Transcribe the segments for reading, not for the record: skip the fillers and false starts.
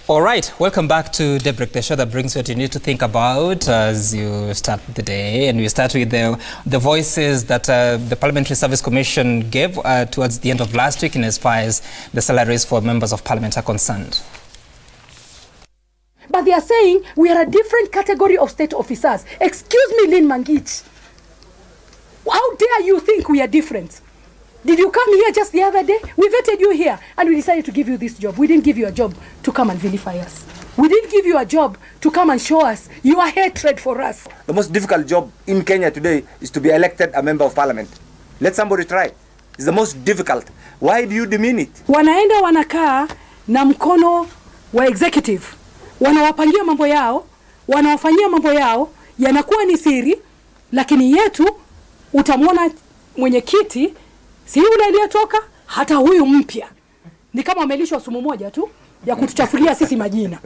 All right, welcome back to Daybreak, the show that brings what you need to think about as you start the day. And we start with the voices that the Parliamentary Service Commission gave towards the end of last week in as far as the salaries for members of Parliament are concerned. But they are saying we are a different category of state officers. Excuse me, Lynn Mangich. How dare you think we are different? Did you come here just the other day? We vetted you here and we decided to give you this job. We didn't give you a job to come and vilify us. We didn't give you a job to come and show us your hatred for us. The most difficult job in Kenya today is to be elected a member of parliament. Let somebody try. It's the most difficult. Why do you demean it? Wanaenda wanakaa na mkono wa executive. Wanawapangia mambo yao, wanawafanyia mambo yao, yanakuwa ni siri, lakini yetu utamwona mwenyekiti si yule aliyetoka, hata huyu mpya ni kama amelishwa sumu moja tu ya kutuchafulia sisi majina.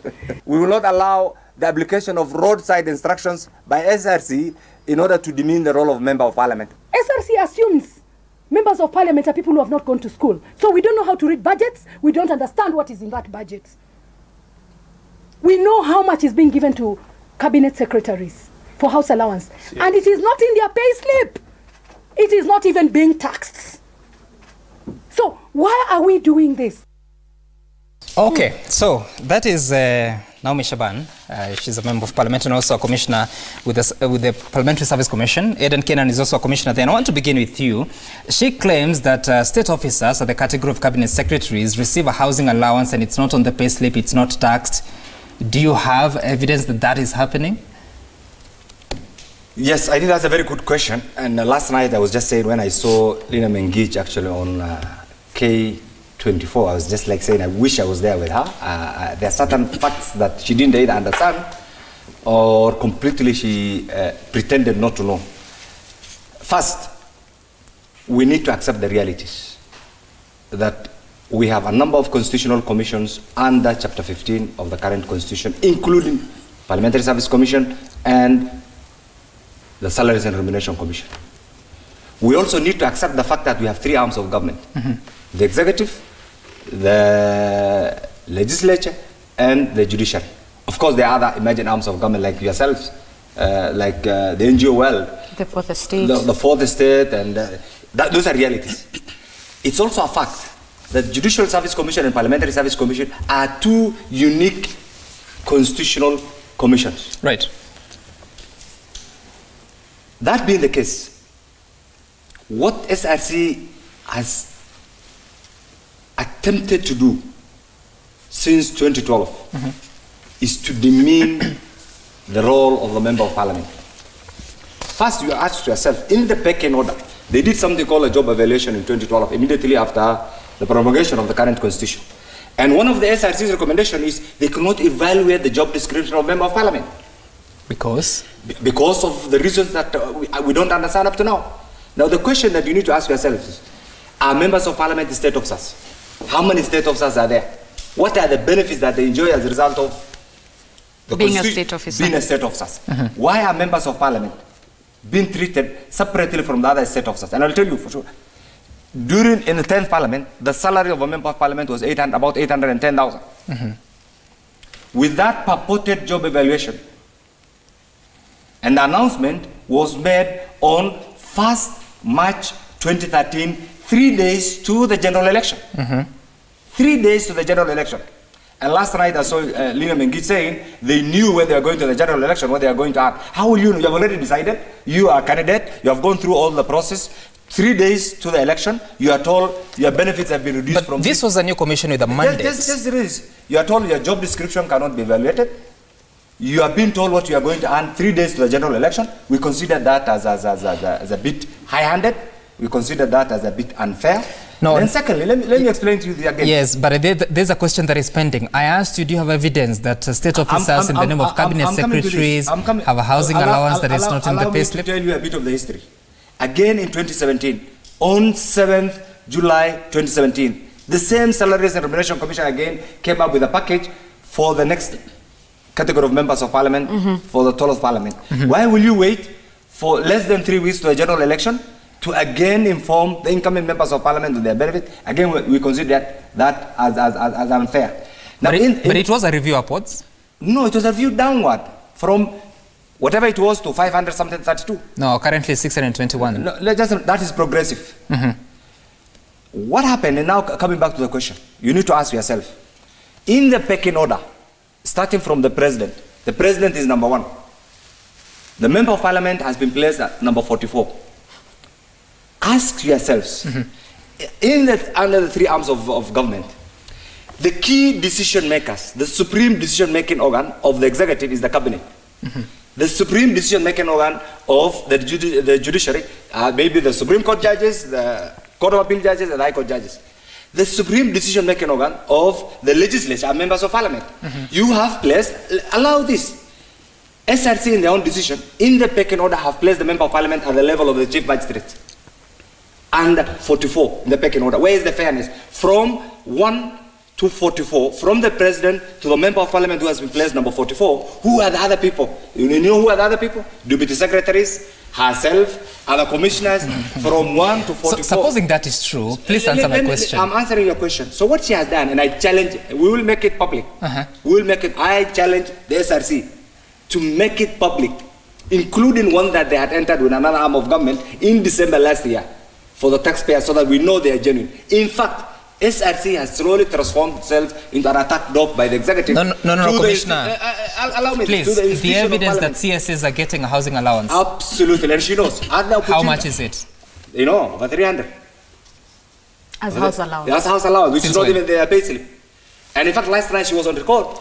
We will not allow the application of roadside instructions by SRC in order to demean the role of member of parliament. SRC assumes members of parliament are people who have not gone to school. So we don't know how to read budgets. We don't understand what is in that budget. We know how much is being given to cabinet secretaries for house allowance. Yeah. And it is not in their pay slip. It is not even being taxed. So why are we doing this? Okay, so that is Naomi Shaban. She's a member of parliament and also a commissioner with the Parliamentary Service Commission. Eden Kenan is also a commissioner there. And I want to begin with you. She claims that state officers or the category of cabinet secretaries receive a housing allowance and it's not on the pay slip, it's not taxed. Do you have evidence that that is happening? Yes, I think that's a very good question. And last night I was just saying when I saw Lina Mengich actually on K24, I was just like saying I wish I was there with her. There are certain facts that she didn't either understand or completely she pretended not to know. First, we need to accept the realities that we have a number of constitutional commissions under Chapter 15 of the current constitution, including Parliamentary Service Commission and the Salaries and Remuneration Commission. We also need to accept the fact that we have three arms of government. The executive, the legislature, and the judiciary. Of course, there are other emerging arms of government like yourselves, like the NGO world. The fourth estate. The fourth estate, and those are realities. It's also a fact that Judicial Service Commission and Parliamentary Service Commission are two unique constitutional commissions. Right. That being the case, what SRC has attempted to do since 2012 is to demean the role of the member of parliament. First, you ask yourself, in the pecking order, they did something called a job evaluation in 2012, immediately after the promulgation of the current constitution. And one of the SRC's recommendations is they cannot evaluate the job description of member of parliament. Because? Because of the reasons that we don't understand up to now. Now the question that you need to ask yourself is, are members of parliament state officers? How many state officers are there? What are the benefits that they enjoy as a result of the being a state officer? Being a state officers. Why are members of parliament being treated separately from the other state officers? And I'll tell you for sure. In the 10th parliament, the salary of a member of parliament was about 810,000. With that purported job evaluation, and the announcement was made on 1st March 2013, 3 days to the general election. 3 days to the general election. And last night I saw Lina Mengich saying they knew when they were going to the general election what they are going to act. How will you know? You have already decided. You are a candidate. You have gone through all the process. 3 days to the election, you are told your benefits have been reduced from... But this was a new commission with a mandate. Yes, it is. You are told your job description cannot be evaluated. You have been told what you are going to earn 3 days to the general election. We consider that as a bit high-handed. We consider that as a bit unfair. No. And secondly, let me explain to you again. Yes, but there's a question that is pending. I asked you, do you have evidence that state officers in the name of cabinet secretaries have a housing allowance that is not in the pay slip? Allow me to tell you a bit of the history. Again in 2017, on 7th July 2017, the same Salaries and Remuneration Commission again came up with a package for the next category of members of parliament for the 12th parliament. Why will you wait for less than 3 weeks to a general election to again inform the incoming members of parliament of their benefit? Again, we consider that as unfair. Now, but it was a review upwards? No, it was a review downward from whatever it was to 500 something 32. No, currently 621. No, that is progressive. What happened, and now coming back to the question, you need to ask yourself, in the pecking order, starting from the president is number 1. The member of parliament has been placed at number 44. Ask yourselves, under the 3 arms of government, the key decision makers, the supreme decision making organ of the executive is the cabinet. The supreme decision making organ of the judiciary, maybe the Supreme Court judges, the Court of Appeal judges, and the High Court judges. The supreme decision making organ of the legislature are members of parliament. You have placed, allow this. SRC in their own decision, in the pecking order, have placed the member of parliament at the level of the chief magistrate. And 44 in the pecking order. Where is the fairness? From 1 to 44, from the president to the member of parliament who has been placed number 44, who are the other people? You know who are the other people? Deputy secretaries, herself, other commissioners, from 1 to 44. So, supposing that is true, please answer my question. I'm answering your question. So what she has done, and I challenge, we will make it public. We will make it, I challenge the SRC to make it public, including one that they had entered with another arm of government in December last year for the taxpayers, so that we know they are genuine. In fact, SRC has slowly transformed itself into an attack dog by the executive. No, Commissioner. Allow me please, to the evidence that CSs are getting a housing allowance. Absolutely, and she knows. How much is it? You know, over 300. As house allowance. As house allowance, which Since is not when? even their pay slip. And in fact, last night she was on record.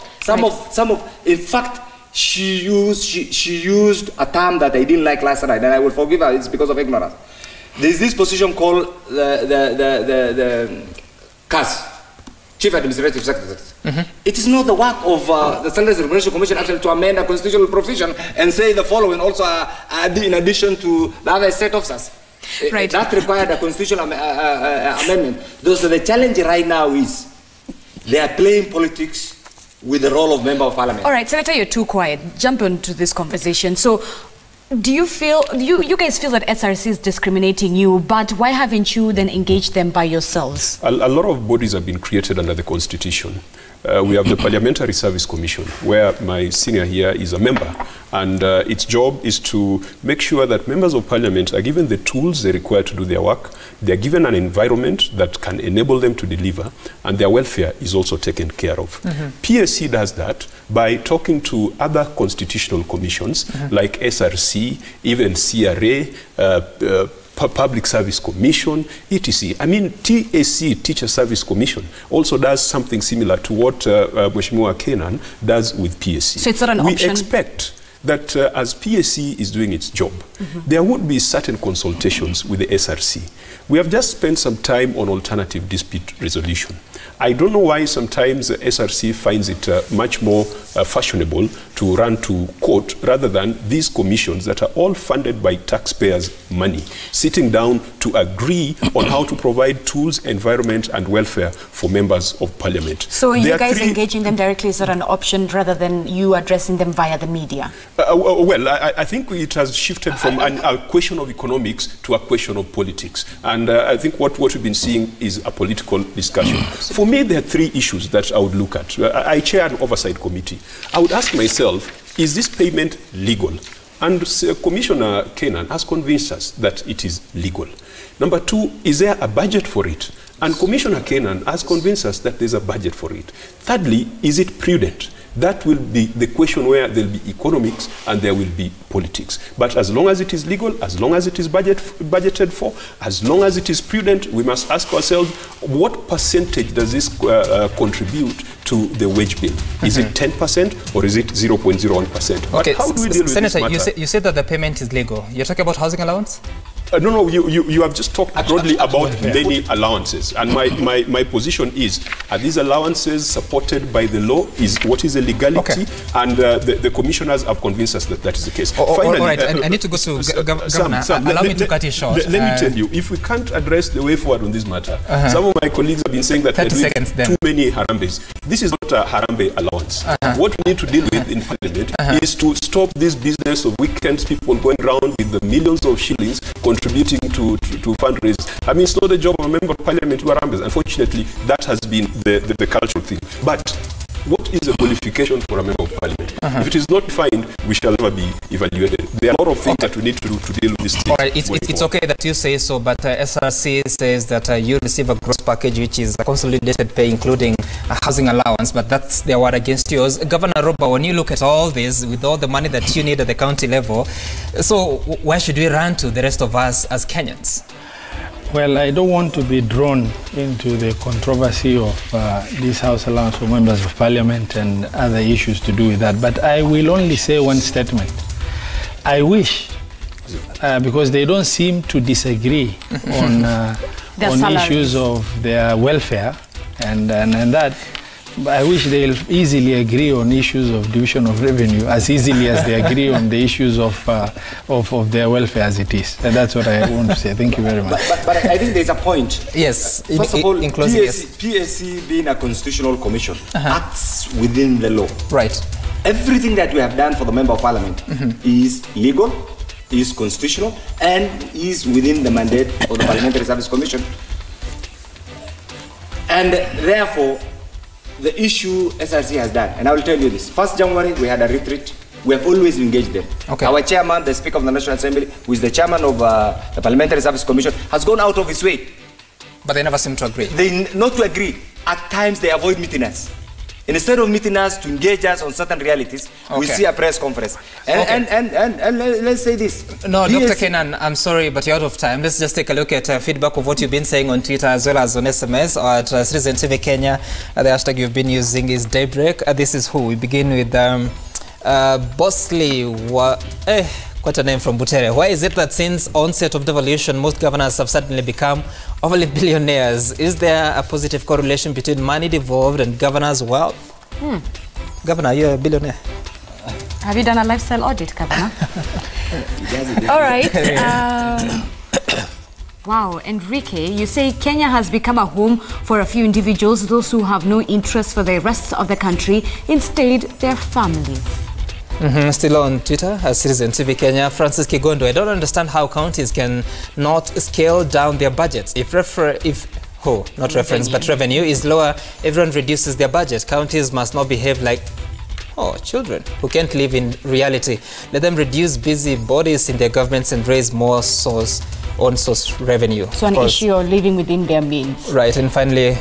In fact, she used a term that I didn't like last night, and I will forgive her. It's because of ignorance. There's this position called the CAS, Chief Administrative Secretary. It is not the work of the Salaries and Remuneration Commission actually to amend a constitutional provision and say the following also in addition to the other state officers. Right. That required a constitutional amendment. So the challenge right now is they are playing politics with the role of member of parliament. All right, Senator, you're too quiet. Jump into this conversation. So, do you feel, you guys feel that SRC is discriminating you, but why haven't you then engaged them by yourselves? A lot of bodies have been created under the Constitution. We have the Parliamentary Service Commission, where my senior here is a member, and its job is to make sure that members of parliament are given the tools they require to do their work, they are given an environment that can enable them to deliver, and their welfare is also taken care of. PSC does that by talking to other constitutional commissions like SRC, even CRA, Public Service Commission, etc. I mean, TAC, Teacher Service Commission, also does something similar to what Mheshimiwa Kenan does with PSC. So it's not an option? We expect that as PSC is doing its job, there would be certain consultations with the SRC. We have just spent some time on alternative dispute resolution. I don't know why sometimes the SRC finds it much more fashionable to run to court rather than these commissions that are all funded by taxpayers' money, sitting down to agree on how to provide tools, environment, and welfare for members of parliament. So you guys engaging them directly is not an option rather than you addressing them via the media? Well, I think it has shifted from a question of economics to a question of politics. And I think what we've been seeing is a political discussion. For me, there are 3 issues that I would look at. I chair an oversight committee. I would ask myself, is this payment legal? And Commissioner Kenan has convinced us that it is legal. Number 2, is there a budget for it? And Commissioner Kenan has convinced us that there's a budget for it. Thirdly, is it prudent? That will be the question where there will be economics and there will be politics. But as long as it is legal, as long as it is budgeted for, as long as it is prudent, we must ask ourselves, what percentage does this contribute to the wage bill? Is it 10% or is it 0.01%? Okay, how do we deal with Senator, this matter? you said that the payment is legal. You're talking about housing allowance? No, you have just talked broadly about many allowances. And my position is, are these allowances supported by the law? What is the legality? Okay. And the commissioners have convinced us that that is the case. Finally, all right, I need to go to Governor. Allow me to cut you short. Let me tell you, if we can't address the way forward on this matter, some of my colleagues have been saying that they're doing too many harambes. This is not a harambe allowance. What we need to deal with in Parliament is to stop this business of weekends, people going around with the millions of shillings contributing to fundraisers. I mean, it's not the job of a member of parliament to harambes. Unfortunately, that has been the cultural thing. But what is a qualification for a member of parliament? If it is not defined, we shall never be evaluated. There are a lot of things that we need to do to deal with this thing. All right, it's okay that you say so, but SRC says that you receive a gross package which is a consolidated pay, including a housing allowance, but that's their word against yours. Governor Roba, when you look at all this, with all the money that you need at the county level, so where should we run to, the rest of us as Kenyans? Well, I don't want to be drawn into the controversy of this House allowance for members of parliament and other issues to do with that, but I will only say one statement. I wish, because they don't seem to disagree on issues of their welfare and that, I wish they'll easily agree on issues of division of revenue as easily as they agree on the issues of their welfare as it is. And that's what I want to say. Thank you very much. But I think there's a point. Yes. First of all, in closing, PSC being a constitutional commission acts within the law. Right. Everything that we have done for the member of parliament is legal, is constitutional, and is within the mandate of the Parliamentary Service Commission. And therefore, the issue SRC has done, and I will tell you this. 1st January, we had a retreat. We have always engaged them. Okay. Our chairman, the Speaker of the National Assembly, who is the chairman of the Parliamentary Service Commission, has gone out of his way. But they never seem to agree. Not to agree. At times, they avoid meeting us. Instead of meeting us to engage us on certain realities, we see a press conference. And let's say this. No, Dr. Kenan, I'm sorry, but you're out of time. Let's just take a look at feedback of what you've been saying on Twitter as well as on SMS or at Citizen TV Kenya. The hashtag you've been using is Daybreak. This is who. We begin with Bosley. Quite a name from Butere. Why is it that since onset of devolution, most governors have suddenly become overly billionaires? Is there a positive correlation between money devolved and governors' wealth? Governor, you're a billionaire. Have you done a lifestyle audit, Governor? All right. Wow, Enrique, you say Kenya has become a home for a few individuals, those who have no interest for the rest of the country, instead their families. Still on Twitter, Citizen TV Kenya, Francis Kigondo. I don't understand how counties can not scale down their budgets. If revenue is lower, everyone reduces their budget. Counties must not behave like children who can't live in reality. Let them reduce busy bodies in their governments and raise more on-source revenue. So an issue of living within their means. Right, and finally,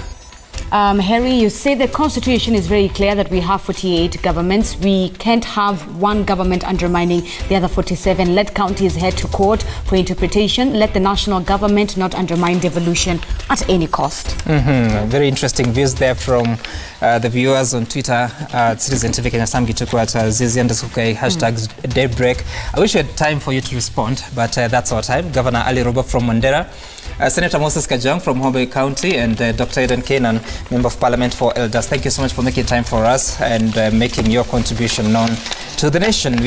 Harry, you say the constitution is very clear that we have 48 governments. We can't have one government undermining the other 47. Let counties head to court for interpretation. Let the national government not undermine devolution at any cost. Very interesting views there from the viewers on Twitter. Citizen TV Kenya, Sam Gituku at Zizi_K, hashtag Daybreak. I wish we had time for you to respond, but that's our time. Governor Ali Roba from Mandera, Senator Moses Kajang from Homabay County, and Dr. Eden Kenan, Member of Parliament for Elders. Thank you so much for making time for us and making your contribution known to the nation.